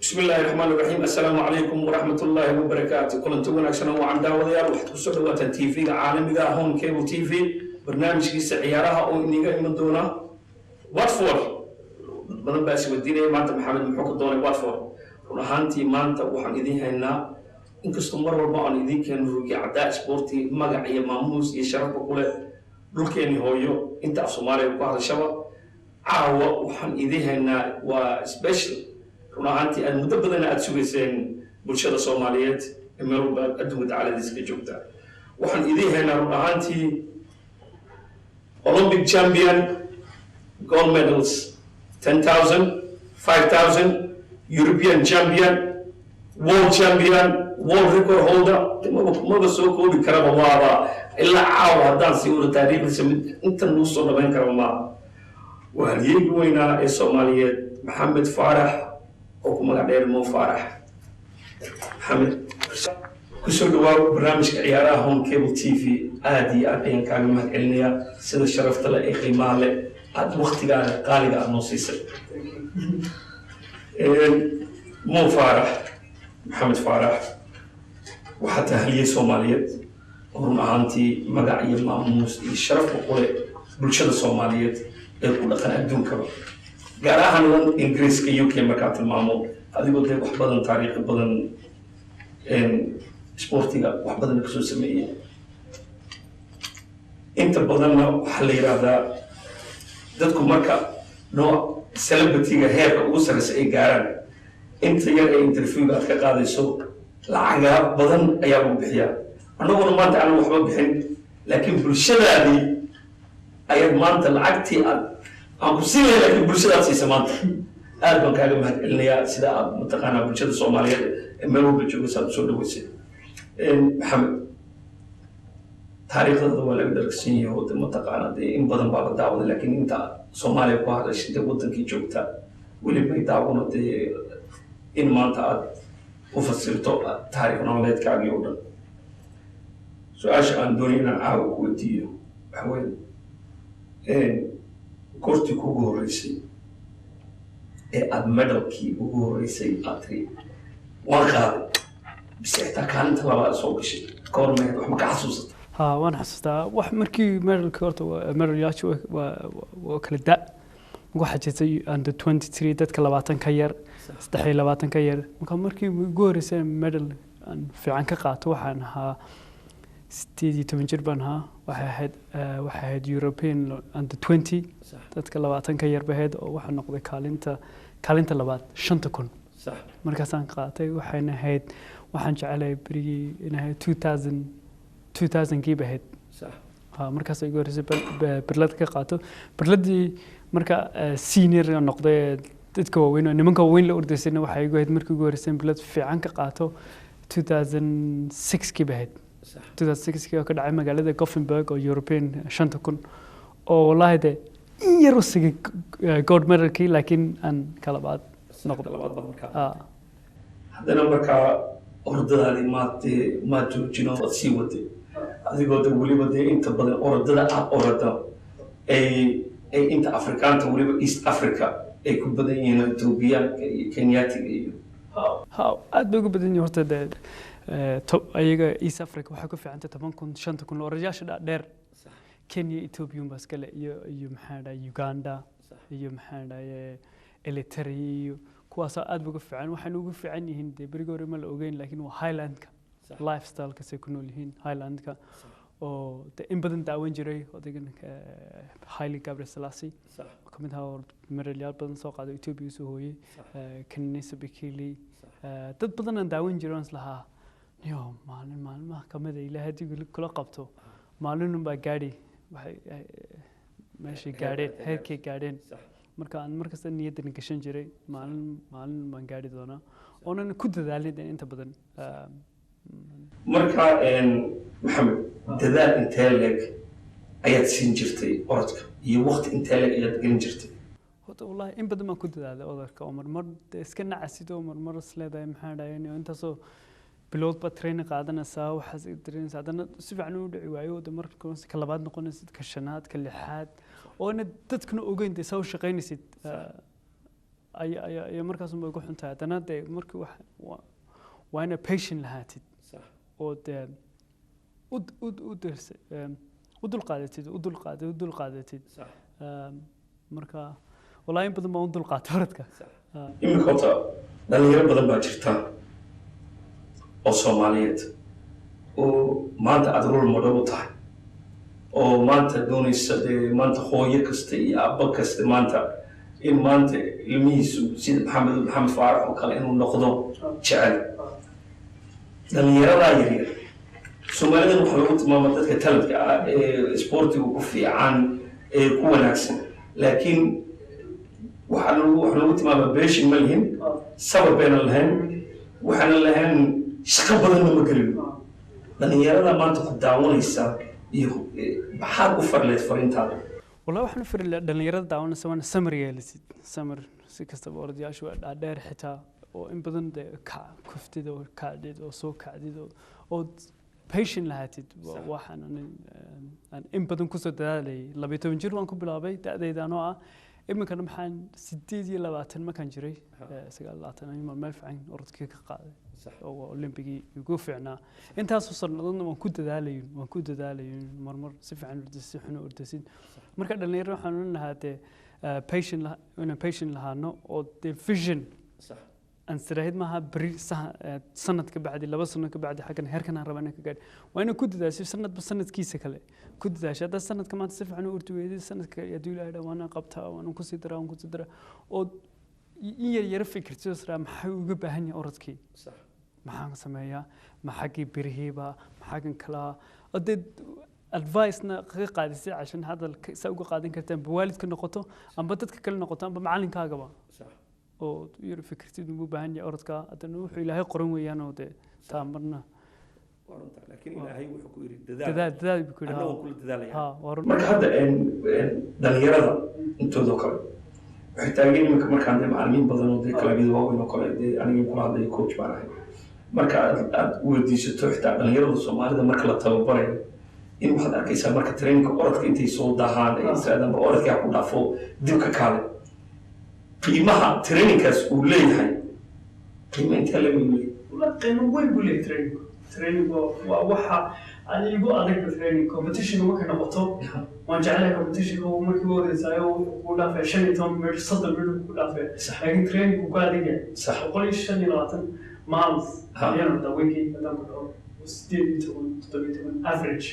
بسم الله الرحمن الرحيم السلام عليكم ورحمة الله وبركاته كلنتو wanaagsan oo aan daawadayaal waxaad ku soo dhawaataan TV-ga caalamiga ah Home Cable TV barnaamijkiisa ciyaaraha oo iniga iman doona Watford badan baa si wadiinaya maanta Maxamed muxuu ka doonay Watford run ahaantii maanta waxaan idin haynaa inkastoo mar walba aan idin keeno rugi cadaa sporti magac iyo maamuus iyo sharaf ku leh dhulkeeni hooyo inta Soomaaliya ku hadashaba caawa waxaan idin haynaa waa special run ahaantii aad muddo badan aad sugayseen bulshada Soomaaliyeed meel walba adduunka tacaaladiisa ka joogta waxaan idin haynaa run ahaantii Olympic champion gold medals 10,000 5,000 European champion world champion world record holder ma soo koobi karaba waaba ilaa caawa haddaan sii wada taariikhdiisa mid inta nuu soo dhameyn kara ma waa halyeegi weynaa ee Soomaaliyeed Maxamed Faarax oo magac dheer Mo Faarax Maxamed kusoo dhawaad barnaamijka ciyaaraha Home Cable TV aad iyo aad ayaan kaaga mahadcelinayaa sida sharafta leh ee qiimaha leh aad waqtigaaga qaaliga ah noo siisay Mo Faarax Maxamed Faarax waxaa tahliyay Soomaaliyeed run ahaantii magac iyo maamuus iyo sharaf ku leh bulshada Soomaaliyeed ee ku dhaqan adduunka gaar ahaan Ingiriiska UK markaa tilmaamo adigoo dee wax badan taariikh badan sportiga wax badan ka soo sameeyay inta badanna waxa la yiraahdaa dadku marka nooc celebrity-ga heerka ugu sarreeya ay gaaraan inta yar ee interview aad ka qaadayso lacaga badan ayaa lagu bixiyaa annaguna maanta aan waxba bixin laakiin bulshadaadii ayaad maanta lacagtii aad aan ku siiyay laakiin bulshadaad siisa maanta aad baan kaaga mahadcelinayaa sida aad mataqaanaa bulshada Soomaaliyeed ee meel walba joogaysa aad soo dhaweysay Maxamed taariikhda waa laga daragsan yahay oo mataqaanaa in badan baa la daawaday laakiin inta Soomaaliya ku hadashay wadankii joogta weli bay daawanatay in maanta aad u fasirto taariikh nololeedkaaga oo dhan su'aasha aan doonay inaan caawa ku weydiiyo waxa weeye goortii kugu horeysay ee aad medalkii ugu horeysay aad tiri waan qaaday bise xitaa kaalinta labaad soo gashay goormeed wax ma ka xasuusata ها وانا حسيتها واحد مركي ميرل كورت ميرل ياتشو وكل دا واحد جتي عند 23 دتك لباتن كير استحي لباتن كير مكان مركي جوريسين ميرل في عنك قات وحن ها ستيدي تمنجر بنها واحد يوروبيان عند 20 دتك لباتن كير بهد وحن نقضي كالنتا لبات شن تكون صح مركزان قاتي وحن هيد وحن جعله بري إنها 2000 كي بهد صح مركز يقول برلاد كقاطو برلادي مركا سينير نقطة تذكر وين نمك وين لأردسنا وحيقول هاد مركو جورسين برلاد في عنك قاطو 2006 كي بهد صح 2006 كي أكيد عمل على ذا كوفنبرغ أو يوروبيان عشان تكون أو والله ده يروسي جولد ميدال كي لكن أن كلابات نقطة هذا مركا أردنا ما توجينا وسيوتي adigoo dad waliba dee inta badan orodada aad orada ay inta Afrikaanta waliba East Africa ay ku badan yihiin Ethioopiyaanka iyo Kenyaatiga iyo aad bay ugu badan yihiin horta ayaga East Africa waxay ku fiicantay 10,000 orodyaasha dheer Kenya Ethiopia bas kale iyo maxaa dhahay Uganda iyo maxaa dhahay Eritrea kuwaas aad bay ugu fiican waxaan ugu fiican yihiin dee barigoor ma la ogeyn laakiin waa Highlandka lifestyle ka say ku nool yihiin Highlandka oo in badan daawan jiray odagan Haile Gabriel Selassie kamid ah medalyaal badan soo qaaday Ethiopia soo hooyay Kenenisa Bekele dad badan aan daawan jiray islaha yo maalin ma kamid ilaahay hadii kula qabto maalin baa gaari waxay meeshii gaadheen heerkii gaadheen marka aan markasta niyadda gashan jiray maalin baan gaari doonaa oonan ku dadaalin inta badan marka Maxamed dadaal intee leeg ayaad siin jirtay orodka iyo waqti intee leeg ayaad gelin jirtay والله إن بدل ما كنت هذا أذكر مرمر إسكنا عسيدو مرمر سلادة محل يعني أنت صو بلوت بترين قاعدنا ساو حس ترين ساعدنا سبعنو دعوايو دمر كونس كلابات نقول نسيت كشنات كلحات وأنا تتكنو أوجين تساو شقين نسيت أي مركز ما يقول حنتها أنا ده مركز وأنا patient لهاتي صح ود ودول قادتي ودول قادتي صح مركز والله ينبض ما ودول قاتورتك صح إمك هذا دليل بدل باجرتان أو سوماليات أو ما أنت أدرون الموضوع تاعي أو ما أنت دوني السد ما أنت خويك استي أبوك است ما أنت إن ما أنت الميس سيد محمد فارح وقال إنه نقضه شعر دليل لا يريد سوماليات محلوت ما مدت كتلت سبورتي وكفي عن قوة نفسه لكن وحلوت ما ببيش ملهم سبب بين الهن وحنا لهن شقة بدنا مقرب لأن يرانا ما أنت داون يسا بحال أفر ليت فرين تابع والله وحنا في لأن يرانا داون سوانا سمر يالسيد سمر سكست بورد ياشوا داير حتى وإن بدن ده كفتي أو كعديد أو سو كعديد أو patient لهاتيد وحنا إن بدن كسر دالي لبيتو بنجر وانكم بلابي تأذي دانوعه إما كان محن 60 لباتن ما كان جري سجال لاتن أنا ما فعين أرد كيك قاعد أو أولمبيكي يقول فعنا أنت أصلا نظن ما كنت دالي مرمر سفعن ردسي حنا ردسين مركز اللي يروح عن هذا patient لها نو أو vision صح أنسترهيد معها بري سنة كبعد إلا بس سنة كبعد حاجة هركنا ربنا كقاد وأنا كنت ذا سنة بس سنة كيسة كله كنت ذا شهادة سنة كمان تصير عنو أرتوي سنة يدل على وأنا قبتها وأنا كنت أو يعرف فكرة سرا محاوج بهني أرتكي صح محاج سمايا محاجي برهيبة محاج كلا أدد advice-نا قاعد يصير عشان هذا السوق قاعدين كرتين بوالد كل نقطة أم بدت كل نقطة بمعلن كاجبا صح oo yar fikirtid ugu baahan yahay orodka hadana wuxuu ilaahay qoran weeyaan oo de taamarna waranta laakiin ilaahay wuxuu ku yiri dadaal ku yiri anoo kula dadaalaya ha war marka hadda dhalinyarada intooda kale waxay taageereen markaan de macallimiin badan oo kala mid waaweyn oo kale aniga kula hadlay coach baan ahay marka aad weydiisato xitaa dhalinyarada Soomaalida marka la tababarayo in waxaad arkaysaa marka training orodka intay soo dahaan ay saadaan orodka ku dhaafo dib ka kale qiimaha trainingkaas uu leeyahay qiimo inta la weeyay wala qiimo weyn buu leeyahay training waa waxa anigu adag training competition ma kana qoto waan jeclahay competition oo markii uu horeeyo uu dhaafay 15 meter 30 meter ku dhaafay laakiin training ku qaadiga sax 125 miles ayaan daweyay hadaan ku still average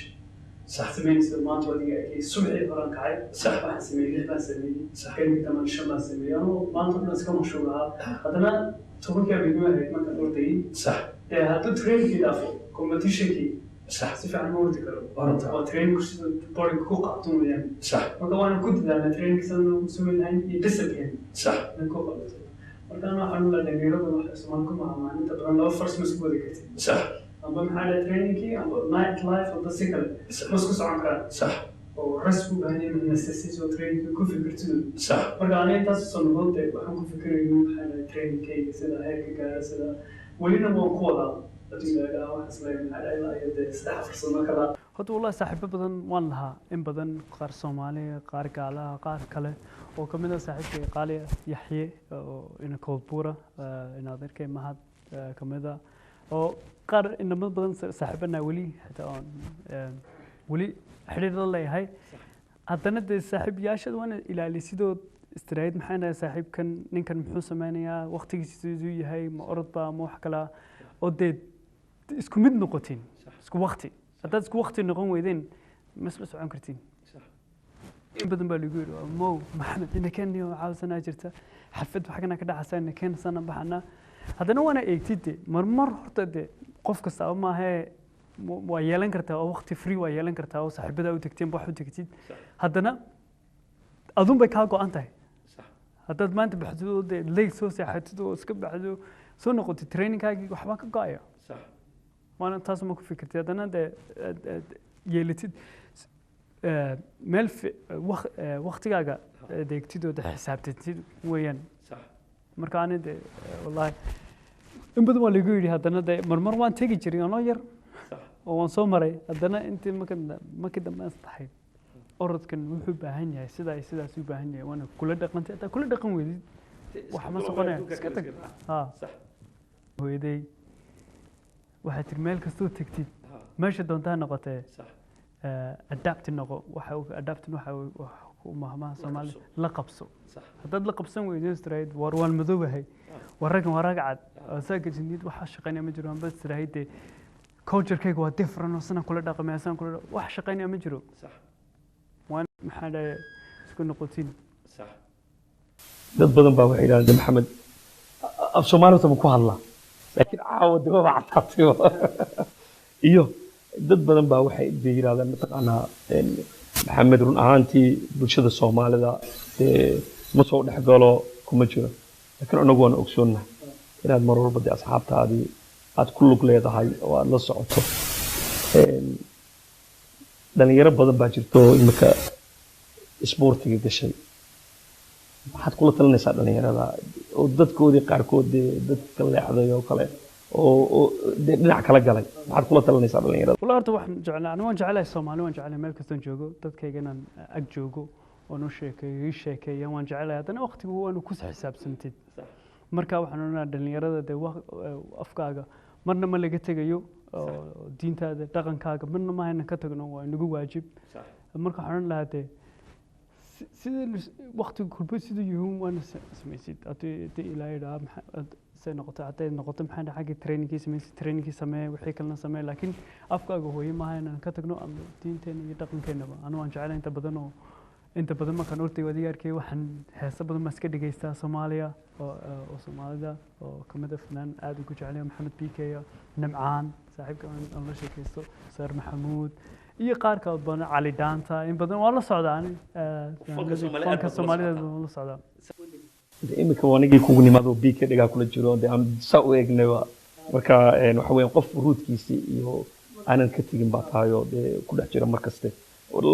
صح سمين سلمان تودي أكيد سمعي فران كعي صح واحد سمين ليه بس سمين صح كان كمان شباب سمين أنا ما أنتظر ناس كم مشروعها هذانا تقول كيف بيقولوا هيك ما كان أردي صح ده هذا ترين كده في كومبتيشن كي صح سيف عن مورد كلام أو ترين كوش بارك كوقع توم يعني صح وطبعا كنت لأن ترين كسرنا سمين هاي يدسبين صح من كوقع وكان حنو لأن غيره سمانكم مع أنت طبعا لو فرس مسكوا ذيك صح أما محل ترينينجي أما نايت لايف أو تسيكل مسكوس عنك صح ورسموا بهني من السيسيس وترينينج كل فكرتين صح فرجعني تصل نقطة وحنا كفكر إنه محل ترينينج كذا هيك كذا ولينا موقولا أتينا واحد اسمه من على يد استحفر صنع كذا هذا والله صاحب بدن والله إن بدن قار سومالي قار كالا قار كله وكمان صاحب قال يحيى إن كولبورة إن هذا كي مهد كمذا أو قار إن بدن صاحبنا ولي حتى ولي حرير الله هاي هذا صاحب ياشد وانا إلى لسيدو استريد محنا صاحب كان نكن محوس مانيا وقت يسوي هاي مقرضة موحكلا أودي اسكو مد نقطين اسكو وقتي هذا اسكو وقتي نقوم ويدين مسبس عن كرتين صح بدن باليقول مو محمد إن كان عاوز أنا جرته حفظت حقنا كده حسين كان سنة بحنا هذا نوع أنا إكتيدي مرمر هرتدي قف كسر ما هي ويالن كرتها أو وقت فري ويالن كرتها أو صاحب بدأ وتكتين بحث تكتين هذا أنا أظن بكاغو أنتهي صح هذا ما أنت بحدود ليك سوسي حدود سكب بحدود سو نقطة ترينينج هاي وحباك قاية صح وأنا تاسمك فكرتي هذا أنا ده يلتي meel waqtigaaga deegtidooda xisaabtantid weeyaan صح marka ani de wallahi in badan waa lagu yidhi haddana de marmar waan tegi jiray anoo yar صح oo waan soo maray haddana intii markii dambe aan saxay orodkan wuxuu u baahan yahay sidaas u baahan yahay waana kula dhaqantay hataa kula dhaqan weydid wax ma soconaya iska tag صح hooyaday waxaad tiri meel kastoo tegtid meesha doontaa noqotee صح adapt noqo waxa u mahmaha Soomaali la qabso صح haddaad la qabsan weydo istiraahid war waan madoobahay warragan waa ragcad asaga jinid waxa shaqeynaya ma jiro aan bas istiraahid culture-kayga waa different oo sana kula dhaqmay san kula wax shaqeynaya ma jiro صح waan maxaa dhahay isku noqotin صح dad badan baa waxay yidhahdeen maxamed af Soomaaliya ma ku hadla laakiin caawa daba cataatay iyo dad badan baa waxay yidhahdeen mataqaanaa maxamed run ahaantii bulshada Soomaalida ma soo dhex galo kuma jiro laakiin anagu waan ogsoonnahay inaad mar walba asxaabtaadii aad ku lug leedahay oo aad la socoto dhalinyaro badan baa jirto imika isboortiga gashay maxaad kula talinaysaa dhalinyarada oo dadkoodii qaarkood dadka leexday oo kale oo dhinac kala galay maxaad kula talinaysaa dhalinyarada والله horta waxaan jeclaa waan jeclahay Soomaali waan jeclahay meel kastaan joogo dadkayga inaan ag joogo oo noo sheekeeyo waan jeclahay haddana waqtigu waanu ku xisaabsantid marka waxaan oranaa dhalinyarada de afkaaga marna ma laga tegayo diintaada dhaqankaaga marna ma hayna ka tagno waa inagu waajib marka waxaan oran lahaa de sida waqtigu kulba sida yuhum waan samaysid hadii ilaahay dhaha say noqoto hadday noqoto maxaa dhahay xagga trainingkii samee wixii kalena samee laakiin afkaaga hooye maaha inaan ka tagno ama diinteena iyo dhaqankeennaba anu waan jeclahay inta badan markaan ortay adiga arkay waxaan heesa badan baan iska dhegaystaa Soomaaliya oo Soomaalida oo kamid ah fanaan aad ugu jeclay Maxamed PK Nimcaan saaxiibka aan la sheekaysto Sar Maxamuud iyo qaar kale badan Cali Daanta in badan waa la socdaan fanka Soomaalida la socdaan imika wanigii kugu nimaado BK dhigaa kula jiro aan saa u eegnay marka waxa weeyaan qof ruudkiisa iyo aanan ka tagin baa tahay oo ku dhex jira markaste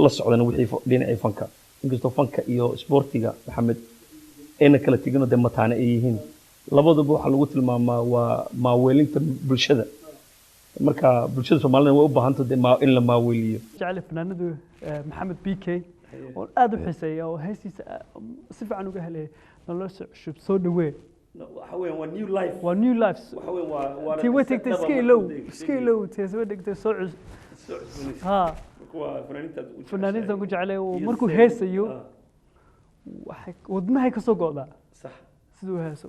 la socdana wixii dhinacay fanka inkastoo fanka iyo sportiga maxamed ayna kala tegin oo mataana ay yihiin labaduba waxa lagu tilmaamaa waa maaweelinta bulshada marka bulshada Soomaalida way u baahan tahay in la maaweeliyo jecel fanaanadu Maxamed PK oo aad u xiiseeya oo heesiisa si fiican uga helay nolosha cusub soo dhawee waxa weeyaan waa new life waa new life waxa weeyaan waa tii way tagtay skiilow tii soo dhigtay soo cusub ha fanaaniinta ku jeclay oo markuu heesayo waxay wadnahay ka soo go'daa صح sidoo heeso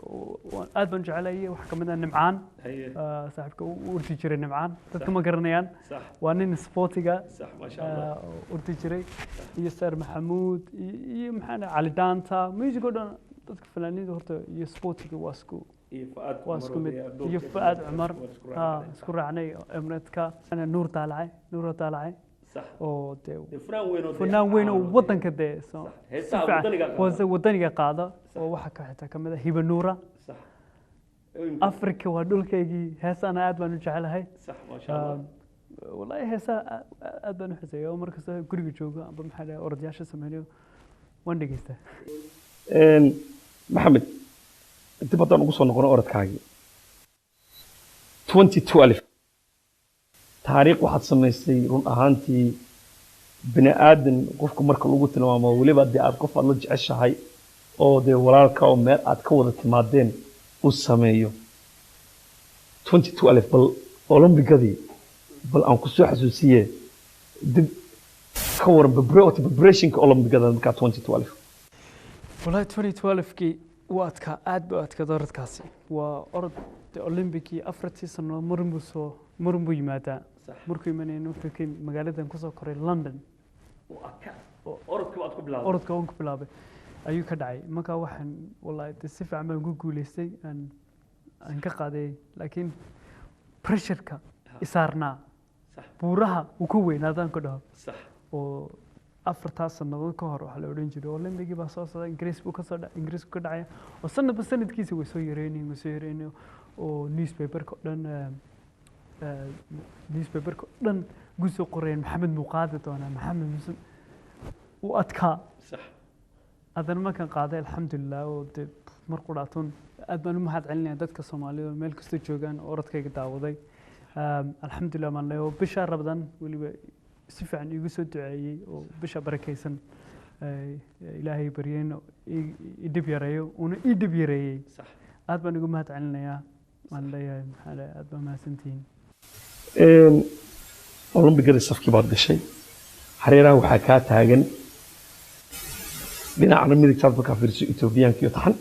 aad baan jeclay wax kamid ah Nimcaan saaxiibka uu urti jiray Nimcaan dadka ma garanayaan waa nin sportiga صح ما شاء الله urti jiray iyo Sar Maxamuud iyo maxaan Cali Daanta music oo dhan dadka fanaaniinta horta iyo sportiga waa isku mid iyo Fuad Umar isku raacnay Emiratka ana Nuur Daalacay صح oo فنان وين oo wadanka de wadaniga qaada oo waxa ka xitaa kamid ah Hiba Nuura صح Afrika waa dhulkaygii heesana aad baan u jecelahay صح ما شاء الله wallahi heesa aad baan u xiiseeyaa markasta guriga joogo amba maxaa dhahay orodyaasha sameeyo waan dhageystaa maxamed dib haddaan ugu soo noqono orodkaagii 2012 taariikh waxaad samaysay run ahaantii bini aadan qofku marka lagu tilmaamo weliba dee aad qof aad la jeceshahay oo dee walaalka oo meel aad ka wada timaadeen u sameeyo 2012 bal olombigadii bal aan ku soo xasuusiye dib ka waran preparationka olombigada markaa 2012 wallahi 2012kii waa adkaa aad buu adkaa orodkaasi waa orod olimbikii afartii sano marin buu yimaadaa markuu imanayna wuxuu ka magaaladan kusoo koray London orodka waan ku bilaabay ayuu ka dhacay marka waxaan wallahi si fiican baan ugu guuleystay aan ka qaaday laakiin pressureka isaarnaa buuraha uu ku weynaadaan ku dhaho oo afartaas sanadood ka hor waxa la oran jiray Olympigi baa soo socda Ingiriisku ka dhacay oo sanadkiisa way soo yareynay oo newspaper-ka dhan gusoo qoreen Maxamed Muuqaadi doona Maxamed وأتكا صح هذا ما كان قاعد الحمد لله مرقولاتون أدمن ما حد علني دتك الصومالي ملك استجوجان أورد كي داودي الحمد لله ما له بشهر رمضان واللي سيف عن يقصد دعائي وبشهر بركيسن إلهي بريين يدب يريو يدب يريي صح أدمن يقول ما حد علني يا ما له هذا أدمن ما سنتين أولمبيكada safkii baad gashay xariiraha waxaa kaa taagan dhinacna midigtaad markaa fiiriso Etoobiyaanka iyo taxan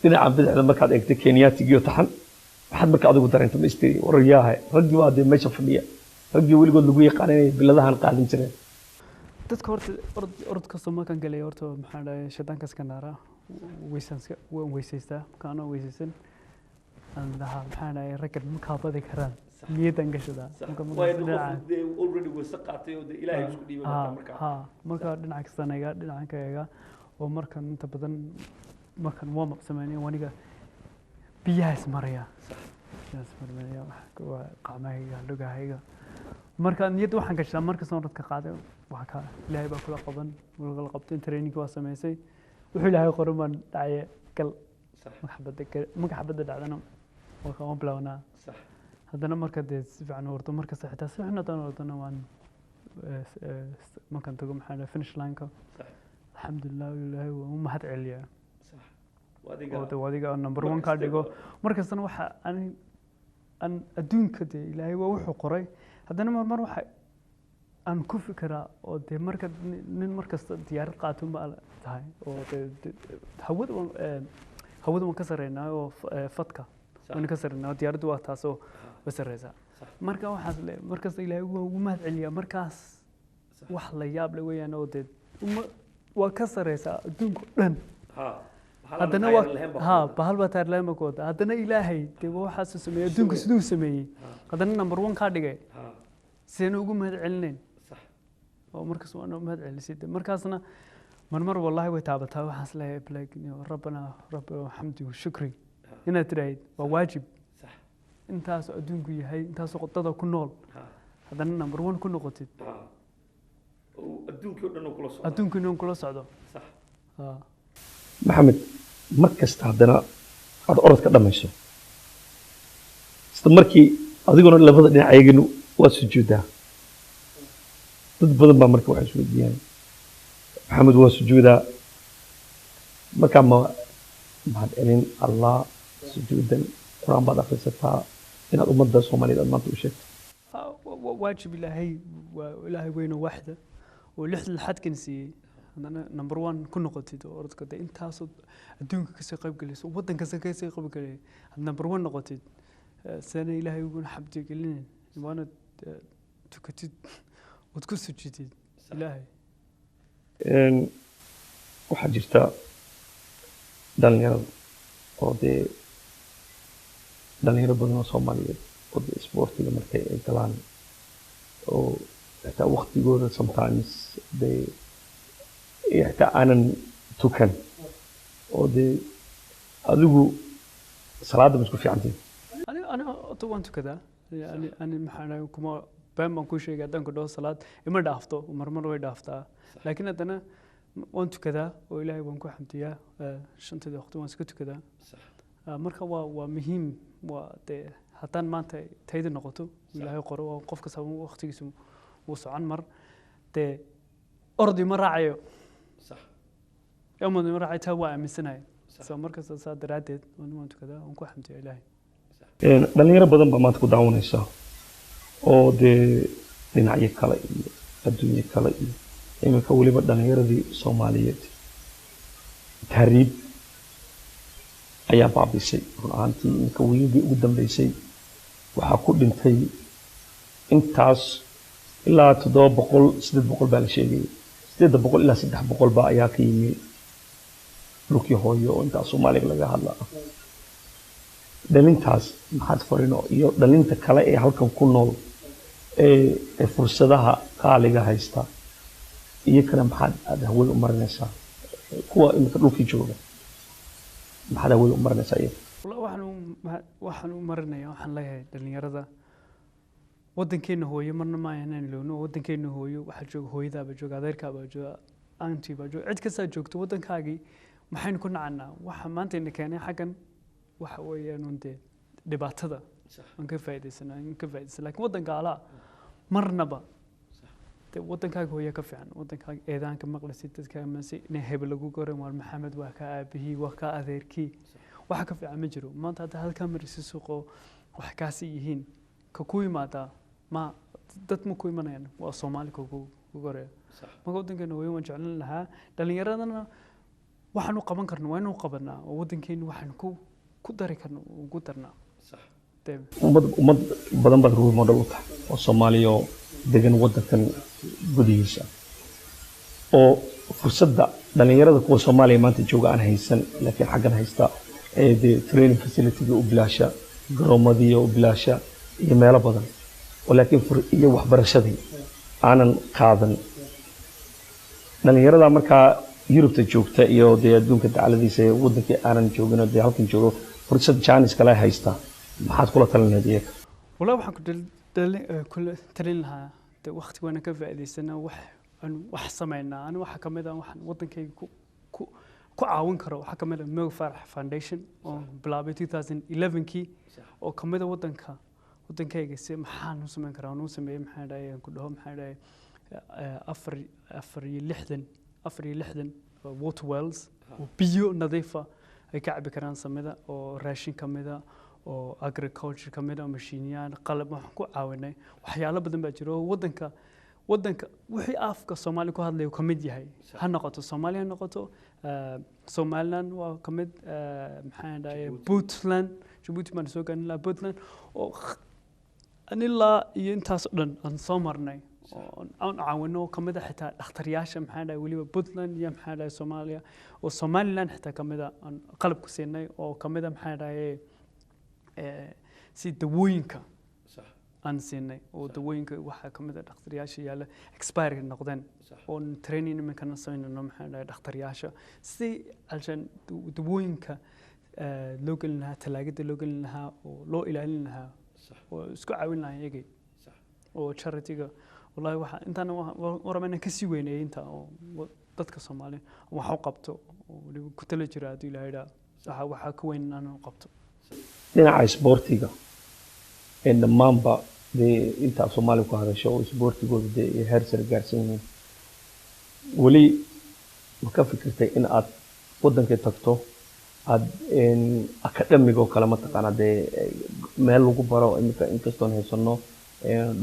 dhinaca bidixda markaad eegto Kenyaatiga iyo taxan waxaad markaa adigu dareento ma istii waryahay raggii waa de meesha fadhiya raggii weligood lagu yaqaanay biladahan qaadin jireen dadka horta orodka Soomaa kan galay horta maxaa dhahay shaydaanka iska naara weysaystaa kaana weysaysan andaha maxaa dhahay raggan ma kaabadi karaan niyadan gashada already wasa qaatay oo ilaahay isku dhiibay markaa marka dhinaca kastanaga dhinacankayga oo markan inta badan markan warm up sameeyay waniga biyaha ismaraya ismaraya waa qaamayga lugahayga marka niyad waxaan gashaa marka soo radka qaaday waxa ka ilaahay baa kula qaban wala qabtay training waa sameysay wuxuu ilaahay qorman dhacay gal maxabada dhacdana waa ka bilowna صح هذا مركز ديس في عنو ورطة مركز حتى سحنا تانو ورطنا وان ما كان تقوم حنا فينش لاينكا صح الحمد لله والله وهم حد عليا صح واديقا نمبر 1 كارديغو مركز أنا وح أن أدون كده إلهي ووحو قري هذا مر وح أن كفكرة أو ده مركز مركز ديار قاتم بقى هاي أو هود منكسرنا أو فتكة ونكسرنا ديار دوا تاسو بسرزا marka waxaas le markaas ilaahay ugu mahad celiya markaas wax la yaab leh weeyaan oo dad waa ka sareysa adduunka dhan hadana waa bahal ba taar leh ma kooda hadana ilaahay de waxaas sameeyay adduunka sidoo sameeyay hadana number 1 ka dhigay seen ugu mahad celineen sax oo markaas waa mahad celisay markaasna marmar wallahi way taabataa waxaas le rabbana hamdi wa shukri ina tirayd waa waajib intaas adduunku yahay intaas qodada ku nool hadana number 1 ku noqotid adduunku dhan kula socdo sax maxamed markasta hadana aad orodka dhamayso isla markii adiguna labada dhinac ayagana waa sujuudaa dad badan baa markaa waxay sujuudiyaan maxamed waa sujuudaa markaa ma mahad celin allah sujuudan quraan baad akhrisataa inaad ummadda Soomaaliyeed maanta u sheegto واجب إلهي وينه واحدة ولحد الحد كنسي أنا نمبر 1 كنا قلت أرد كده أنت أصد الدنيا كسي قريب جلس ووطن كسي قريب جلس نمبر 1 نقطة سنة إلهي يقول حبتي قلنا وأنا تكتد وتكسر جديد إلهي waxaa jirta dhalinyarada oo dee dhalinyaro badan oo Soomaaliyeed oo isboortiga markay ay galaan oo xitaa waqtigooda sometimes they xitaa aanan tukan oo dee adigu salaada ma isku fiicantiin أنا طبعاً كذا يعني أنا محنا كم بام بنكون شيء قدام كده صلاة إما دافته ومرمر وين دافته لكن أنا وانت كذا وإلهي بنكون حمدية شنت ده وقت وانسكت كذا مركب ومهم حتى ما تهيد النقطة إلهي قروا وقف كسبوا وقت جسم وصعان مر أرضي مرة عيو صح يوم مرة عيتها واقع من سنة سو مركز صار درادد وانت كذا ونكون حمدية إلهي dhalinyaro badan baa maanta ku daawanaysa oo dee dhinacyo kale iyo adduunyo kale iyo iminka weliba dhalinyaradii Soomaaliyeed tahriib ayaa baabisay run ahaantii iminka weygii ugu dambeysay waxaa ku dhintay intaas ilaa 700 baa la sheegay 800 ilaa 300 baa ayaa ka yimi dhulkii hooyo oo intaas Soomaaliga laga hadlaa dhalintaas maxaad farino iyo dhalinta kale ee halkan ku nool ee fursadaha qaaliga haysta iyo kana maxaad aad hawada u marinaysaa kuwa imika dhulkii jooga maxaad hawada u marinaysaa iyaga waxaan u marinayaa waxaan leeyahay dhalinyarada waddankeena hooyo marna ma ahayn loona waddankeena hooyo waxa jooga hooyadaaba jooga adeerkaaba jooga anti baa joogto cid kasta joogto waddankaagii maxaynu ku nacanaa waxa maanta ina keenay xaggan waxa weeyaan unde dhibaatada aan ka faa'iidaysana laakiin waddan gaala marnaba waddankaaga hooya ka fiican waddankaaga eedaanka maqlaysid dadka ammaansi inay hebel lagu goran waar maxamed waa ka aabihii waa ka adeerkii waxa ka fiican ma jiro maanta hadda halkaa marisi suuqoo wax kaasi yihiin ka ku yimaadaa ma dad ma ku imanayaan waa soomaali kugu goreya marka waddankeena hooya waan jeclan lahaa dhalinyaradana waxaan u qaban karno waa inuu qabanaa oo waddankeena waxaan ku dari karno ugu darnaa ummad badan baad role model u tahay oo soomaaliya oo degan waddankan gudihiisa oo fursadda dhalinyarada kuwa soomaaliya maanta jooga aan haysan laakiin xaggan haysta dee training facility-ga u bilaasha garoomadii u bilaasha iyo meelo badan oo laakiin iyo waxbarashadii aanan qaadan dhalinyarada markaa yurubta joogta iyo dee adduunka dacaladiisa waddankii aanan joogin dee halkan joogo fursad jaanis kale haysta maxaad kula talin lahayd iyaga والله waxaan ku talin lahaa de waqti wana ka faa'iideysana wax sameynaa ani waxa kamid ah waxaan waddankayga ku caawin karo waxa kamid ah Mo Farah Foundation oo bilaabay 2011kii oo kamid ah waddankayga si maxaan u sameyn karaa oo sameeyay maxaa dhahay ku dhaho maxaa dhahay 4 water wells oo biyo nadiif ah ay ka cabi karaan samida oo raashin kamid ah oo agriculture kamid ah mashiiniyaan qalab waxaan ku caawinay waxyaalo badan baa jira oo waddanka wixii afka Soomaali ku hadlayo kamid yahay ha noqoto Soomaali ha noqoto Somaliland waa kamid maxaa dhahay Puntland Djibouti ma soo gaarnay la Puntland oo anila iyo intaas dhan aan soo marnay aan caawino kamid ah xitaa dhakhtaryaasha maxaa dhahay waliba Puntland iyo maxaa dhahay Soomaaliya oo Somaliland xitaa kamid ah aan qalab ku siinay oo kamid ah maxaa dhahay si dawooyinka aan siinay oo dawooyinka waxa kamid ah dhakhtaryaasha yaala expire noqdeen oo training imankana sameynayno maxaa dhahay dhakhtaryaasha si alshan dawooyinka loo gelin lahaa talaagada loo gelin lahaa oo loo ilaalin lahaa oo isku caawin lahaa iyaga oo charity-ga wallahi waxa intaan warmayna ka sii weyneeyay inta oo dadka Soomaaliya wax u qabto oo ku tala jira hadii la yiraahdo waxa ka weyn inaan u qabto dhinaca isboortiga dhammaanba dee inta Soomaaliya ku hadasho oo isboortigooda dee heer sare gaarsan yihiin weli ma ka fikirtay in aad waddanka tagto aad academic oo kale mataqaanaa dee meel lagu baro inkastoon haysano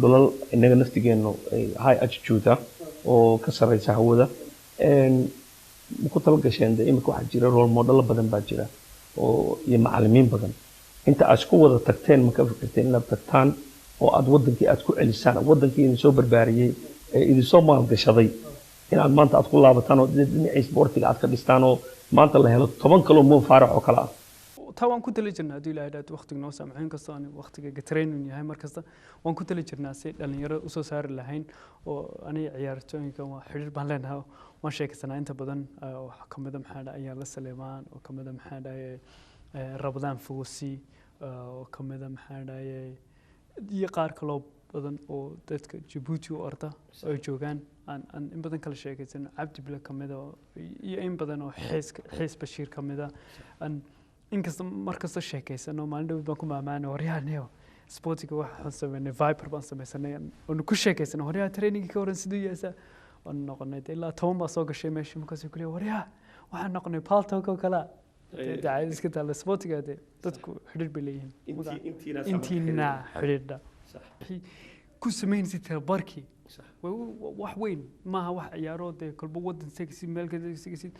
dhulal inaga naftigeenu high altitude oo ka sarreysa hawada ma ku tala gasheen dee imika waxaa jira role model badan baa jira oo iyo macallimiin badan inta aad ku wada tagteen ma ka fikirteen inaad tagtaan oo aad waddankii aad ku celisaan waddankii idin soo barbaariyey idin soo maalgashaday inaad maanta aad ku laabataan oo dhinacii isboortiga aad ka dhistaan oo maanta la helo 10 kaloo Mo Farah oo kale ah taa waan ku tali jirnaa hadii ilaahay dhaad waqtiga noo saamaxin kasta aan waqtiga training yahay markasta waan ku tali jirnaa si dhalinyaro u soo saari lahayn oo ani ciyaartooyinka waa xiriir baan leenahay waan sheekaysanaa inta badan waxa kamid ah maxaa dhahay la Saleemaan oo kamid ah maxaa dhahay Rabadaan Fuusi oo kamid ah maxaa dhahay iyo qaar kale badan oo dadka Djibouti u arda oo joogan aan in badan kala sheekaysan Cabdi Bila kamid ah iyo in badan oo xiis Bashiir kamid ah inkasta markasta sheekaysano maalin dhow baan ku maamaanay waryaanayo sportiga waxaan sameynay Viper baan sameysnay oo ku sheekaysano waryaa training ka horan sidoo yeesa oo noqonay ilaa 10 baa soo gashay meesha markaas ku leeyahay waryaa waxaan noqonay palto kala dacayad iska taala sportiga dadku xiriir bay leeyihiin intiina xiriirda ku sameynaysid tabarki wax weyn maaha wax ciyaaro kolba waddan si meel ka si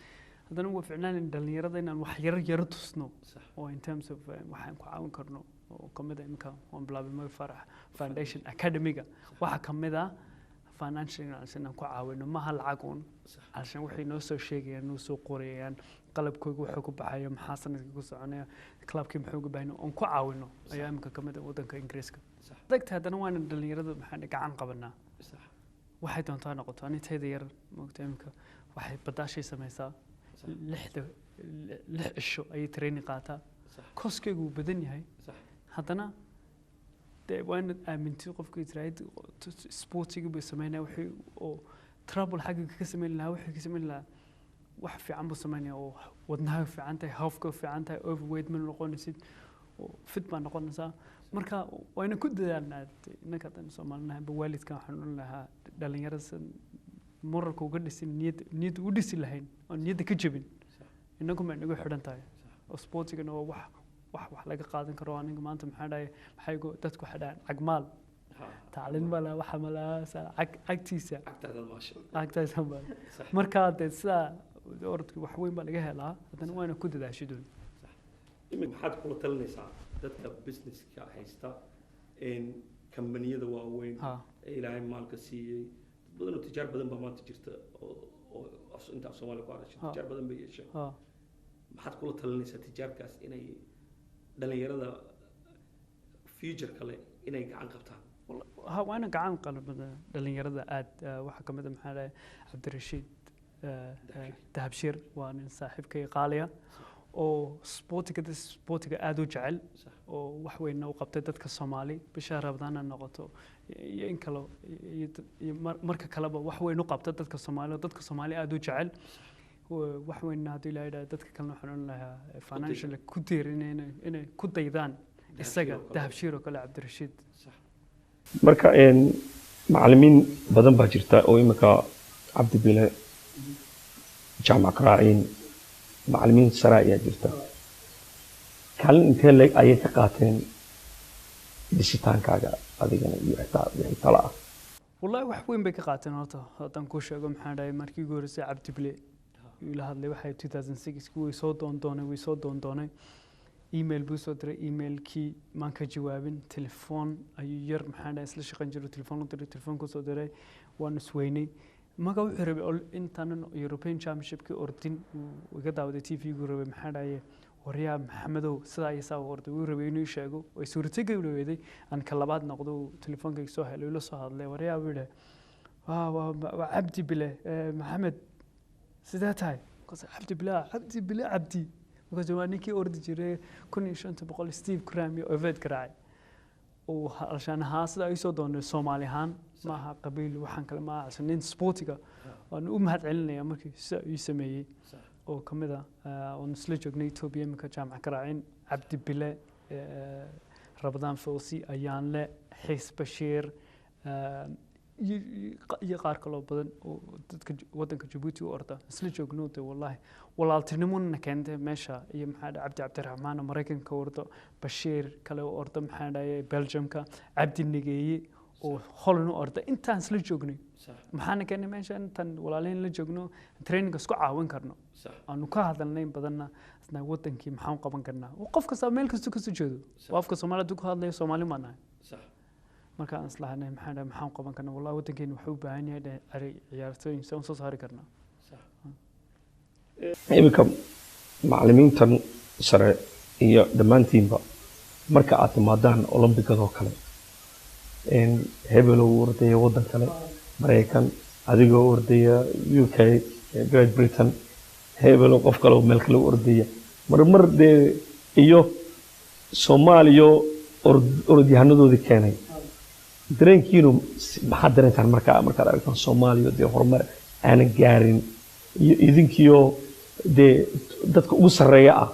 haddana waa ficnaan in dhalinyarada inaan wax yar tusno oo in terms of waxaan ku caawin karno oo kamid ah imka on bilaabay Mo Farah Foundation Academy-ga waxa kamid ah financial inaan ku caawino maaha lacag uun alshan waxay noo soo sheegayaan noo soo qorayaan qalabkooda waxa ku baxaya maxaa sanadka ku soconaya clubkii muxuu u baahan oo ku caawino ayaa imka kamid ah waddanka Ingiriiska dadka haddana waan dhalinyarada maxaan gacan qabanaa waxay doontaa noqoto anitayda yar moogta imka waxay badaashay samaysaa 6 isho ay training qaataa koskeygu badan yahay haddana waan aamintii qofka Israa'iil sportiga bay sameynaa wixii oo trouble xagga ka samayn lahaa wixii ka samayn lahaa wax fiican buu samaynaya oo wadnaha fiican tahay hafka fiican tahay overweight ma noqonaysid oo fit baa noqonaysaa marka wayna ku dadaalnaa innaka haddaan soomaalinahay waalidkan waxaan odhan lahaa dhalinyarada moralka uga dhisin niyad u dhisi lahayn oo niyadda ka jebin innagu ma inagu xidhan tahay oo sportigana waa wax laga qaadan karo aniga maanta maxaa dhahay maxay dadku waxay dhahaan cagmaal tacliin ma laha waxa ma laha cagtiisa cagtaada ma marka dee sidaa orodka wax weyn baa laga helaa haddana waana ku dadaashidoon maxaad kula talinaysaa dadka businesska haysta kambaniyada waaweyn ee ilaahay maalka siiyey dad badan oo tijaar badan baa maanta jirta oo inta af Soomaaliya ku arashay tijaar badan bay yeeshay maxaad kula talinaysaa tijaarkaas inay dhalinyarada future kale inay gacan qabtaan waana gacan qalbada dhalinyarada aad waxa kamid ah maxaa dhahay Cabdirashiid dahabshir waa nin saaxiibkay qaaliya oo sportiga aad u jecel oo wax weyn u qabtay dadka Soomaali bisha Ramadaan noqoto iyo in kale iyo marka kaleba wax weyn u qabtay dadka Soomaali oo dadka Soomaali aad u jecel wax weyn hadii la yiraahdo dadka kalena waxaan lahaa financial ku diirinayna inay ku daydaan isaga dahabshir oo kale Cabdirashiid marka macallimiin badan baa jirta oo imika Cabdi Bile jaamac qaraa'in macallimiin sare ayaa jirta kaalin intee leeg ayay ka qaateen dhisitaankaaga adigana iyo xitaa wixii kale ah wallahi wax weyn bay ka qaateen horta haddaan kuu sheego maxaa dhahay markii ugu horreysay Cabdi Bile ila hadlay waxay 2006 way soo doondoonay email buu soo diray emailkii maan ka jawaabin telefoon ayuu yar maxaa dhahay isla shaqayn jiray telefoon u diray telefoonku soo diray waan isweynay maga wuxuu rabay intaan European Championship-kii ordin iga daawaday TV-gu rabay maxaa dhahay waryaa Maxamedow sidaa iyo saa orday uu rabay inuu sheego way suurtagal u leeyahay aan ka labaad noqdo telefoonkayga soo helay la soo hadlay waryaa wiil waa Cabdi Bile Maxamed sidaa tahay Cabdi Bile because waa ninkii ordi jiray 1500 Steve Cram iyo Ovid Garaay oo halshan haasada ay soo doonay Soomaali ahaan maaha qabiil waxaan kale ma ahsan nin sportiga waan u mahad celinaya markii uu sameeyay oo kamid ah oo isla joognay Ethiopia marka jaamac Garaacin Cabdi Bile Ramadaan Fawzi ayaan le Xiis Bashiir iyo qaar kale oo badan oo dadka wadanka Djibouti u orda isla joogno wallahi walaaltinimona keentay meesha iyo maxaa Cabdiraxmaan Mareykanka ordo Bashiir kale oo orda maxaa dhahay Belgiumka Cabdi Nigeeye oo Holland u orda intaan isla joognay maxaana keenay meesha intaan walaalayn la joogno training isku caawin karno aanu ka hadalnay badanna isna wadankii maxaan qaban karnaa qof kasta meel kasta ka soo jeedo afka Soomaalidu ku hadlay Soomaali ma nahay marka aan islaanay maxaan qaban karnaa wallahi wadankeena wuxuu u baahan yahay ciyaartooyin soo saari karnaa imika macallimiintan sare iyo dhammaantiinba marka aad timaadaan olombikada oo kale hebel oo ordaya wadan kale Mareykan adigoo ordaya UK Great Britain hebel oo qof kale oo meel kale ordaya mar iyo Soomaaliya orodyahanadooda keenay dareenkiinu maxaa dareentaan markaad aragtaan Soomaaliya dee horumar aan gaarin iyo idinkiyo dee dadka ugu sareeya ah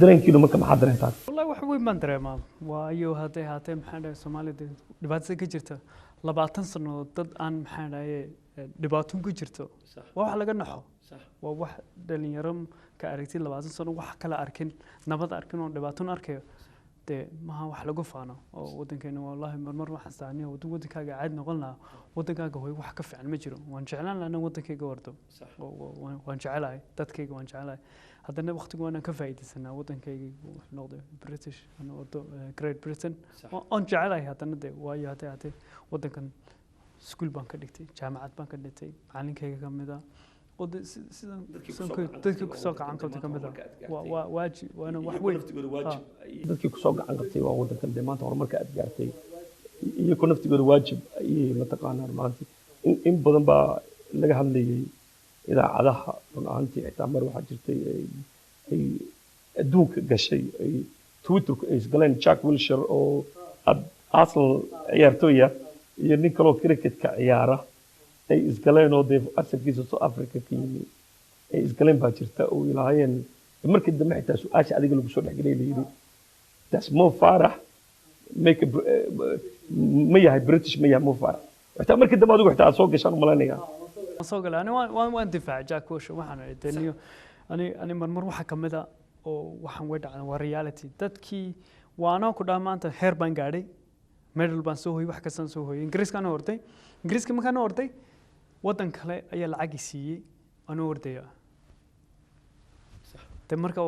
dareenkiinu maxaa dareentaan wallahi wax weyn baan dareemaa waayo haday maxaa dhahay Soomaaliya dhibaato ka jirta 20 sano dad aan maxaa dhahay dhibaato ku jirto wax laga naxo waa wax dhalinyaro ka aragtay 20 sano wax kala arkin nabad arkin oo dhibaato arkayo ما wax lagu faano oo wadankeena wallahi marmar waxaan saaniyo wadankaaga caad noqon lahaa wadankaaga way wax ka fiican ma jiro waan jeclaan lahaa wadankayga wardo waan jecelahay dadkayga waan jecelahay haddana waqtiga waan ka faa'iideysanaa wadankayga wuxuu noqday British ana wardo Great Britain waan jecelahay haddana waayo haday wadankan school baan ka dhigtay jaamacad baan ka dhigtay macallinkayga kamid ah dadkii kusoo gacan qabtay kamid ah waajib waana wax weyn dadkii kusoo gacan qabtay waa wadankan maanta horumarka aad gaartay iyo ku naftigooda waajib ayay la taqaanaan maanta in badan baa laga hadlayay idaacadaha run ahaantii xitaa mar waxaa jirtay ay adduunka gashay ay Twitterku ay isgaleen Jack Wilshere oo Arsenal ciyaartooya iyo nin kaloo cricketka ciyaara ay isgaleen oo dee asalkiisa South Africa ka yimi ay isgaleen baa jirta oo ilaahayeen markii dambe xitaa su'aasha adiga lagu soo dhexgelay la yidhi that's more Farah make ma yahay British ma yahay Mo Farah xitaa markii dambe adigu xitaa soo gashaan malanaya soo galay ani waan difaac Jack Welch waxaan idin ani marmar waxa kamid ah oo waxaan way dhacday waa reality dadkii waana ku dhamaanta heer baan gaadhay medal baan soo hooyay wax kastan soo hooyay Ingiriiska orday Ingiriiska markaan orday wadan kale ayaa lacag siiyay anoo ordaya marka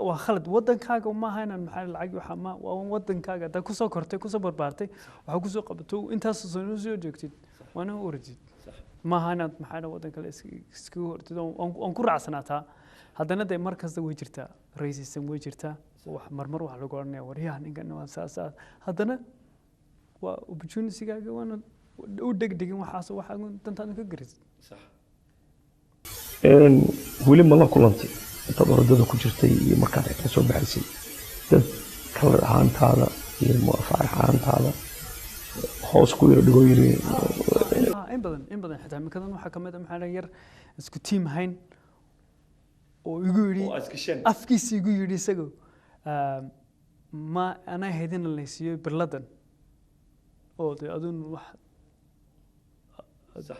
waa khalad wadankaaga ma aha inaan maxay lacag waxa ma wadankaaga da ku soo kortay ku soo barbaartay waxa ku soo qabato intaas soo joogtid waana ordid ma aha inaad maxay wadan kale iska ordid oo ku raacsanaata haddana de markasta way jirtaa racism way jirtaa wax marmar wax lagu oranayo wariyaha ninkan waa saas haddana waa opportunity-gaaga waana u degdegin waxaas waxa dantaan ka garis sax weli ma la kulantay intaad orodada ku jirtay iyo markaad ka soo baxaysay dad kala ahaantaada iyo muwaafaq ahaantaada hoos ku dhigo yiri in badan xitaa mikadan waxa kamid ah maxaa yar isku team hayn oo igu yiri afkiisa igu yiri isagu ma ana haydan la siiyo birladan oo adun wax صح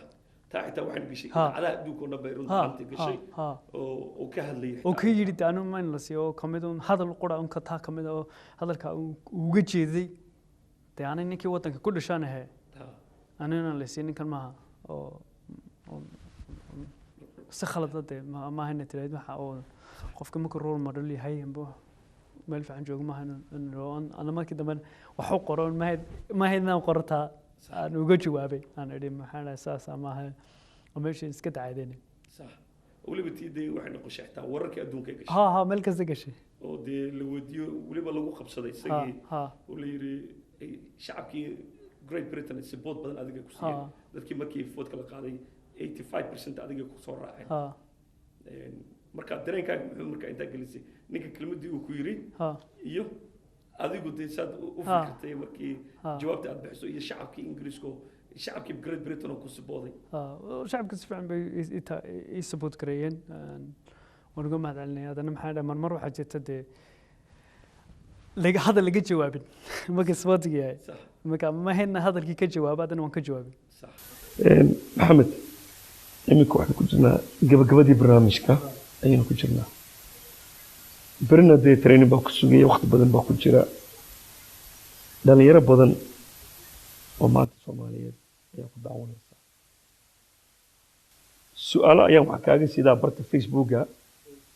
تاعتا واحد قشي على دوكو نبيرون انت قشي او كهدلي او كيري دانو ما نلسيو كميدون هذا القرا ان كتا كميد او هذلك uga jeeday taana ninkii wadanka ku dhashanahay anana la siin kan ma oo si khaladade ma hayna tireed waxa oo qofka markuu role model yahay ambo meel fiican joogo ma hayna ana markii dambe wax u qoran ma hayna qortaa aan uga jawaabay aan idhi maxaa saas ama meesha iska dacaydeen صح waliba tiiday waxay noqoshay xitaa wararka adduunka gashay ha meel kasta gashay oo dee la wadiyo waliba lagu qabsaday isagii oo la yiri shacabkii Great Britain support badan adiga ku siiyay dadkii markii food kala qaaday 85% adiga ku soo raacay marka dareenkaaga muxuu marka inta galisay ninka kelmadii uu ku yiri iyo adigu de sad u fikirtay markii jawaabta aad bixiso iyo shacabkii Ingiriiska shacabkii Great Britain oo ku sabooday shacabka si fiican bay i support gareeyeen wanaga mahadcelinay adana maxaa marmar waxa jirta de laga jawaabin marka sabootiga yahay marka ma hayna hadalkii ka jawaab adana waan ka jawaabay صح maxamed imika waxaan ku jirnaa gabagabadii barnaamijka ayaynu ku jirnaa برنا دي تريننج باكو سوغي وقت بدن باكو جرا dhalinyaro badan oo maanta Soomaaliyeed ayaa ku daawanaysa su'aalo ayaan wax kaaga sidaa barta Facebook-ga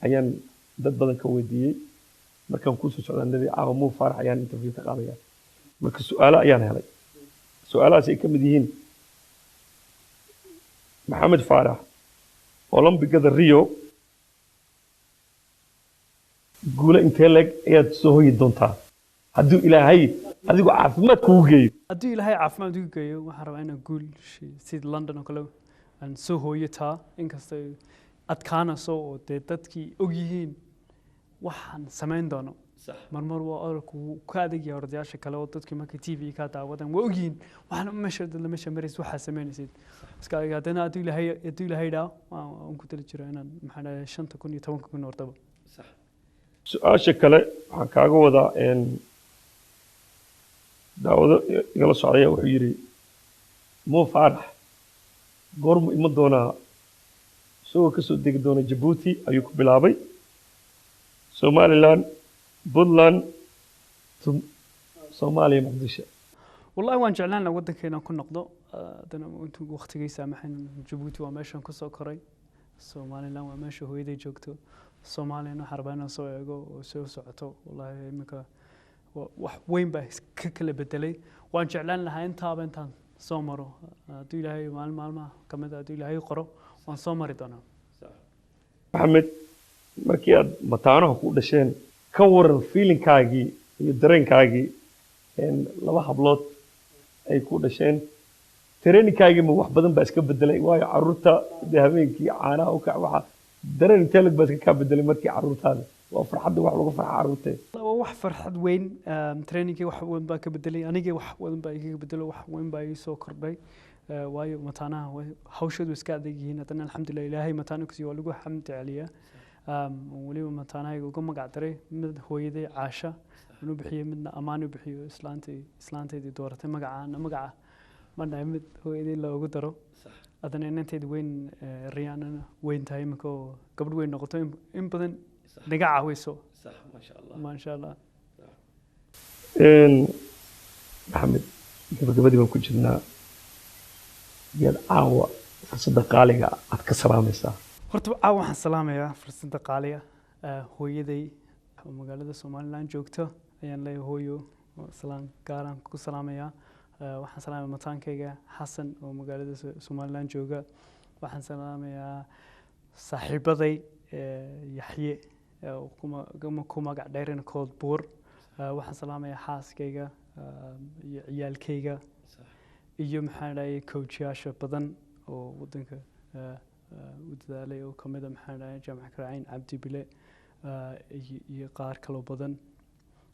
ayaan dad badan ka weydiiyay markaan ku soo socdaanadii Mo Farah ayaan interview ka qaadaya marka su'aalo ayaan helay su'aalahaas ay ka mid yihiin Mohamed Farah Olombikada Rio guula intee leg ayaad soo hoyi doontaa hadduu ilaahay adigu caafimaad kugu geeyo hadduu ilaahay caafimaad ugu geeyo waxaan rabaa inaan guul sida London oo kale aan soo hooyataa inkastoo adkaanayso oo dee dadkii og yihiin waxaan samayn doono marmar waa orku ka adeegaya ordayaasha kale oo dadkii markay TV ka daawadaan waa og yihiin waxaan meesha maris waxa samaynaysid iska haddana hadduu ilaahay dhaa waan ku tali jiraa inaan maxaa dhahay 5,000 iyo 10,000 ordaba su-aasha kale waxaan kaaga wadaa daawado igala socdaya wuxuu yidhi Mo Farah goormu iman doonaa isagoo kasoo degi doona Djibouti ayuu ku bilaabay Somaliland Puntland Soomaaliya Muqdisho والله وان جعلنا ودنكينا ku noqdo adana intuu waqtigiisa maxay Djibouti waa meeshan ku soo koray Somaliland waa meesha hooyaday joogto Soomaaliya xarbana soo eego oo soo socoto wallahi imika wax weyn baa ka kala bedelay waan jeclaan lahaa intaan soo maro hadduu ilaahay maalmaha kamid hadduu ilaahay qoro waan soo mari doonaa maxamed markii aad mataanaha ku dhasheen ka waran feelingkaagii iyo dareenkaagii laba hablood ay ku dhasheen training-kaagii ma wax badan baa iska bedelay waayo carruurta habeenkii caanaha u kac waxa dareen intee lag baa iska kaa bedelay markii carruurtaada waa farxadda wax lagu farxa carruurtee waa wax farxad weyn trainingkii wax weyn baa ka bedelay anigii wax weyn baa iga bedelo wax weyn baa ii soo kordhay waayo mataanaha hawshoodu iska adag yihiin haddana alxamdulilah ilaahay mataano kasii waa lagu xamdi celiyaa weliba mataanahayga uga magac daray mid hooyaday caasha inuu bixiyo midna ammaan u bixiyo islaanteydii dooratay magaca madhahay mid hooyaday loogu daro haddana inanteeda weyn riyaanana weyn tahay iminka oo gabadh weyn noqoto in badan naga caawiyso maasha allah maxamed gabagabadii baan ku jirnaa yaad caawa fursadda qaaliga aad ka salaamaysaa horta caawa waxaan salaamayaa fursadda qaaliga hooyaday oo magaalada somaliland joogto ayaan leeyahay hooyo salaan gaaraan ku salaamayaa waxaan salaamayaa mataankayga xasan oo magaalada somaliland jooga waxaan salaamayaa saaxiibaday yaxye ku magac dheerina kood buur waxaan salaamayaa xaaskayga iyo ciyaalkayga iyo maxaa dhahay coachyaasha badan oo wadanka u dadaalay oo kamid ah maxaa dhahay jaamac karaaciin cabdi bile iyo qaar kaloo badan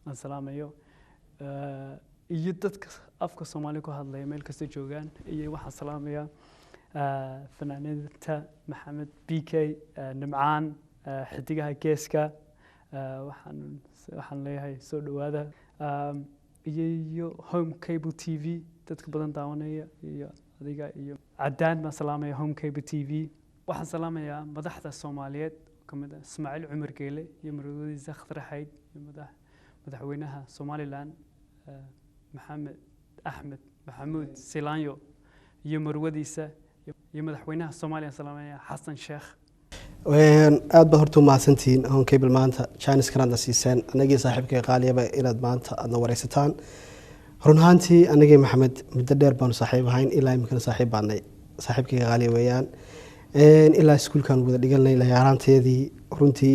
aan salaamayo iyo dadka afka soomaali ku hadlaya meel kasta joogaan iyo waxaan salaamayaa fanaaniinta maxamed bk nimcaan xidigaha geeska waxaan leeyahay soo dhawaada iyo home cable t v dadka badan daawanaya iyo adiga iyo cadaan baan salaamaya home cable t v waxaan salaamayaa madaxda soomaaliyeed kamid ah ismaaciil cumar geele iyo marwadiisa khatar xayd iyo madaxweynaha somaliland maxamed axmed maxamuud silaanyo iyo marwadiisa iyo madaxweynaha soomaaliya salaamaya xasan sheekh aad baad horta u mahadsantihiin home cable maanta jaanis kanaadna siiseen anagii saaxiibkay qaaliyaba inaad maanta aadna wareysataan run ahaantii anagii maxamed muddo dheer baanu saaxiib ahayn ilaa iminkana saaxiib baadnay saaxiibkay qaaliya weeyaan ilaa iskuulkaan wada dhiganay layaaraanteedii runtii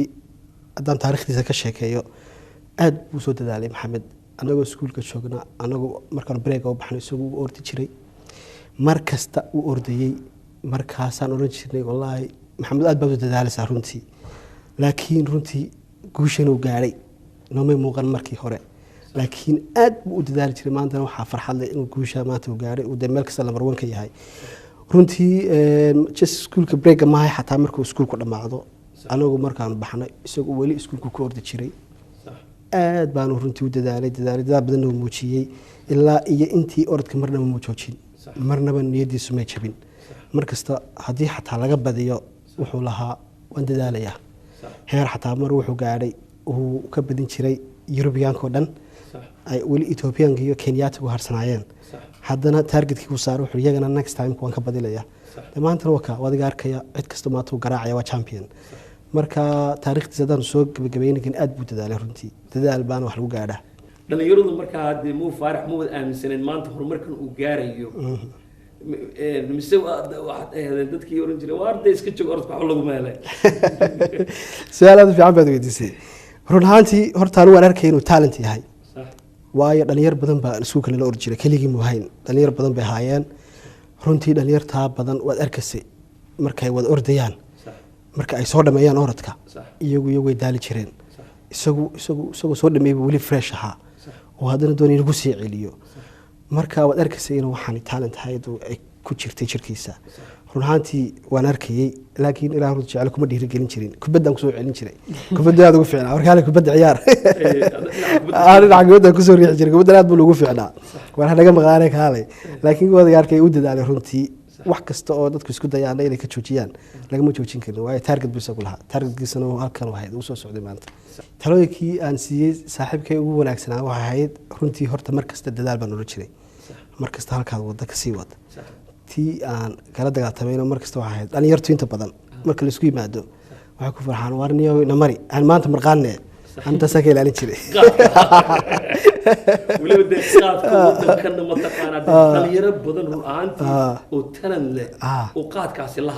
haddaan taarikhdiisa ka sheekeeyo aad buu soo dadaalay maxamed anagoo iskuulka joogna anagoo markaan breega u baxno isagu u ordi jiray mar kasta u ordayey markaasaan oran jirnay wallaahi maxamed aad baad u dadaalaysaa runtii laakiin runtii guushan uu gaadhay noomay muuqan markii hore laakiin aad buu u dadaali jiray maantana waxaa farxad leh inuu guusha maanta uu gaadhay uu dee meel kasta lambar one ka yahay runtii just iskuulka breega maahay xataa markuu iskuulku dhammaado anagu markaanu baxnay isagoo weli iskuulku ka ordi jiray aad baanu runtii u dadaal badanna uu muujiyey ilaa iyo intii orodka marnaba muu joojin marnaba niyadiisu may jabin markasta haddii xataa laga badiyo wuxuu lahaa waan dadaalayaa heer xataa mar wuxuu gaadhay uu ka badin jiray yurubiyaanka oo dhan ay weli etoobiyaanka iyo kenyaata u harsanaayeen haddana taargetkii uu saaray wuxuu iyagana next time waan ka badilaya maantana waa adiga arkaya cid kasta maanta uu garaacaya waa champion marka taariikhdiisa haddaan soo gabagabaynakan aad buu dadaalay runtii dadaal baana wax lagu gaadhaa dhalinyaradu markaa dee muu faarax ma wada aaminsaneen maanta horumarkan uu gaarayo mise waxaad ahaydeen dadkii oran jiray waa arday iska joog orodka waxba laguma helay su-aal aad u fiican baad weydiisay run ahaantii horta anigu waan arkay inuu talent yahay waayo dhalinyar badan baa iskuulka lala ordi jiray keligii muu hayn dhalinyar badan bay haayeen runtii dhalinyartaa badan waad arkaysay markay wada ordayaan marka ay soo dhameeyaan orodka iyagu way daali jireen isagoo soo dhameeyay weli fresh ahaa oo haddana doonay inuu ku sii celiyo marka waad arkaysay inuu waxaan talent ahayd ay ku jirtay jirkiisa run ahaantii waan arkayay laakiin ilaa runtii jecel kuma dhiirigelin jirin kubaddaan kusoo celin jiray kubadda aad ugu fiicnaa markaale kubadda ciyaar dhinaca kubadda kusoo riixi jiray kubaddan aad buu ugu fiicnaa waan naga maqaanay kaalay laakiin wadaga arkay u dadaalay runtii wax kasta oo dadku isku dayaana inay ka joojiyaan lagama joojin karin waayo taarget buu isagu lahaa taargetkiisana halkan ahayd uu soo socday maanta talooyinkii aan siiyey saaxiibkay ugu wanaagsanaa waxay ahayd runtii horta mar kasta dadaal baan oran jiray mar kasta halkaad wadda ka sii wada tii aan kala dagaaltamayno mar kasta waxay ahayd dhalinyartu inta badan marka laisku yimaado waxay ku farxaan warniyo namari aan maanta marqaanne antaasaa ka ilaalin jiray weliba dee qaadka wadankana mataqaanaa dhalinyaro badan run ahaantii oo talan leh oo qaadkaasi la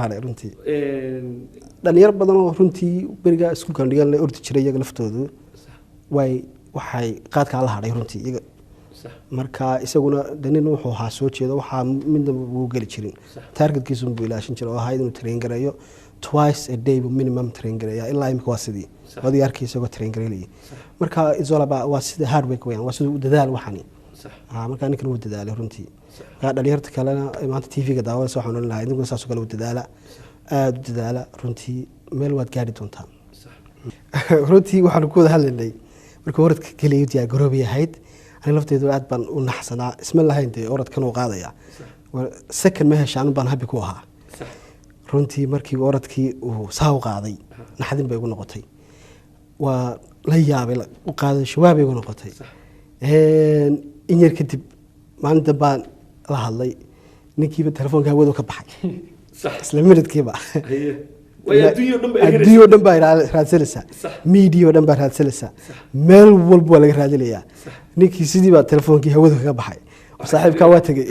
haray runtii dhalinyaro badan oo runtii beriga iskuulkan dhigan la ordi jiray iyaga laftoodu waxay qaadkaa la hadhay runtii iyaga marka isaguna nin wuxuu ahaa soo jeedo waxaa midnaba uu geli jirin taargetkiisu buu ilaashin jiray oo ahayd inuu train gareeyo twice a day buu minimum train gareeyaa ilaa imika waa sidii wadiga arkay isagoo train gareelayay marka isolaba waa sida hard work weeyaan waa sida uu dadaal waxani marka ninkan uu dadaalay runtii marka dhalinyarta kalena maanta TV-ga daawadaysa waxaan oran lahaa idinkuna saas oo kale u dadaala aad u dadaala runtii meel waad gaari doontaan runtii waxaan ku wada hadlaynay markii orodka kaliya diyaar garoobi ahayd aniga lafteedu aad baan u naxsanaa isma lahayn dee orodkan uu qaadaya second ma heshaan baan habi ku ahaa runtii markii orodkii uu saa u qaaday naxdin bay igu noqotay waa la yaabay u qaaday shabaab bay igu noqotay in yar kadib maalinta baan la hadlay ninkiiba telefoonka hawada ka baxay isla minidkiiba adduunyo dhan baa raadsanaysaa miidiya oo dhan baa raadsanaysaa meel walba waa laga raadinayaa ninkii sidii baa telefoonkii hawada kaga baxay saaxiibkaa waa tegey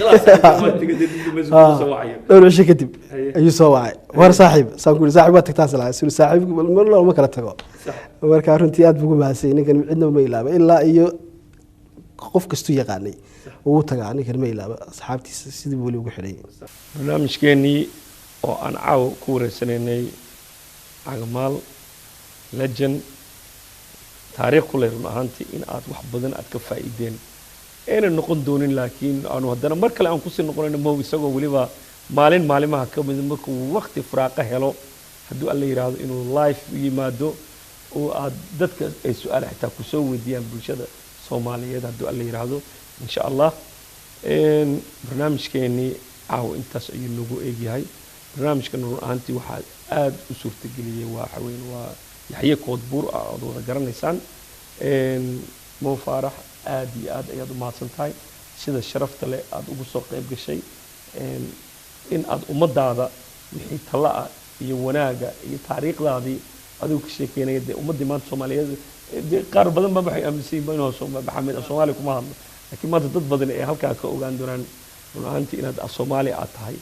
dhowr cisho kadib ayuu soo wacay war saaxiib saan ku saaxiib waa tagtaas lahaa suu saaxiib mar lama kala tago marka runtii aad bugu mahadsan ninkan cidna ma ilaaba ilaa iyo qof kastuu yaqaanay uu tagaa ninkan ma ilaaba asxaabtiisa sidii weli ugu xidhay barnaamijkeenii oo aan caawa ku wareysanaynay cagamaal legend taariikh ku leh run ahaantii in aad wax badan aad ka faa'iideen ayna noqon doonin laakiin aanu haddana mar kale aan kusii noqonayno mow isagoo weliba maalimaha ka mid markuu waqti firaaqo helo hadduu alla yidhaahdo inuu live yimaado oo aad dadka ay su-aal xitaa kusoo weydiiyaan bulshada soomaaliyeed hadduu alla yidhaahdo insha allah barnaamijkeenii caawa intaas ayuu noogu eegyahay barnaamijkan run ahaantii waxaa aad u suurtageliyey waxa weyn waa yaxye koodbuur ah ood wada garanaysaan Mo Faarax aad iyo aad ayaad u mahadsan tahay sida sharafta leh aad ugu soo qayb gashay in aad ummadaada wixii tala ah iyo wanaaga iyo taariikhdaadii adigu ka sheekeynaya dee ummaddii maanta soomaaliyeed qaar badan baa waxay aaminsan yihiin inuu maxamed soomaali kuma hadlo laakiin maanta dad badan ee halkaa ka ogaan doonaan run ahaantii inaad soomaali aad tahay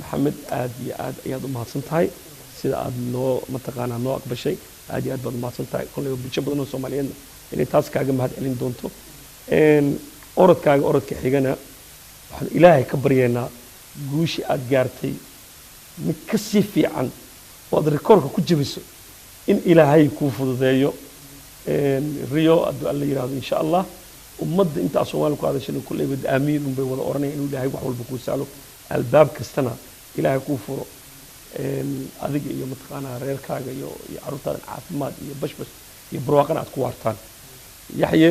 maxamed aad iyo aad ayaad u mahadsan tahay sida aad noo mataqaanaa noo aqbashay aad iyo aad baad u mahadsan tahay kolley bulsho badan oo soomaaliyeedna inay taas kaaga mahad celin doonto orodkaaga orodka xigana waxaan ilaahay ka baryaynaa guushii aad gaartay mid ka sii fiican oo aad rikoorka ku jabiso in ilaahay kuu fududeeyo riyo hadduu alla yidhaahdo insha allah ummadda intaa soomaali ku hadashana kulleyba aamiin unbay wada oranaya inuu ilaahay wax walba kuu saalo albaab kastana ilaahay kuu furo adiga iyo mataqaanaa reerkaaga iyo carruurtaada caafimaad iyo bashbash iyo barwaaqana aad ku waartaan yaxye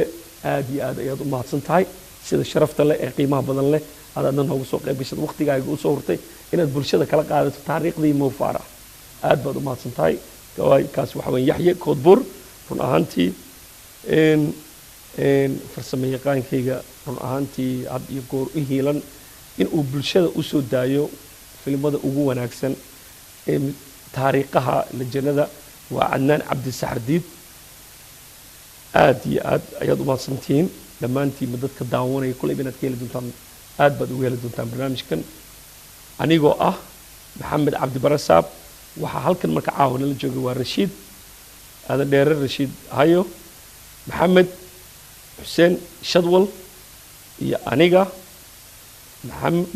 aad iyo aad ayaad u mahadsan tahay sida sharafta leh ee qiimaha badan leh aadna noogu soo qayb gashay waqtigaaga u soo hurtay inaad bulshada kala qaadato taariikhdii Mo Faarax aad baad u mahadsan tahay kaas waxa weyn yaxye koodbuur run ahaantii farsamo yaqaankayga run ahaantii had iyo goor u hiilan in uu bulshada u soo daayo filimada ugu wanaagsan ee taariikhaha lejanada waa Cadnaan Cabdi Saxardiid aad iyo aad ayaad u mahadsantihiin dhammaantiinba dadka daawanaya kulay inaad ka heli doontaan aad baad ugu heli doontaan barnaamijkan anigoo ah maxamed cabdi barasaab waxaa halkan marka caawa nala joogay waa rashiid aadan dheere rashiid hayo maxamed xuseen shadwal iyo aniga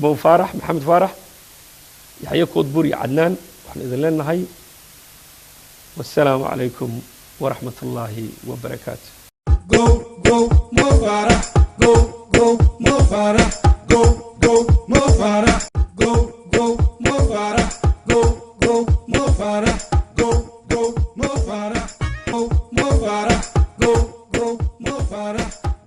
Mo Faarax maxamed faarax yaxye koodbuur iyo cadnaan waxaan idin leenahay wassalaamu calaykum ورحمة الله وبركاته. Go, go, Mo Faarax. Go, go, Mo Faarax.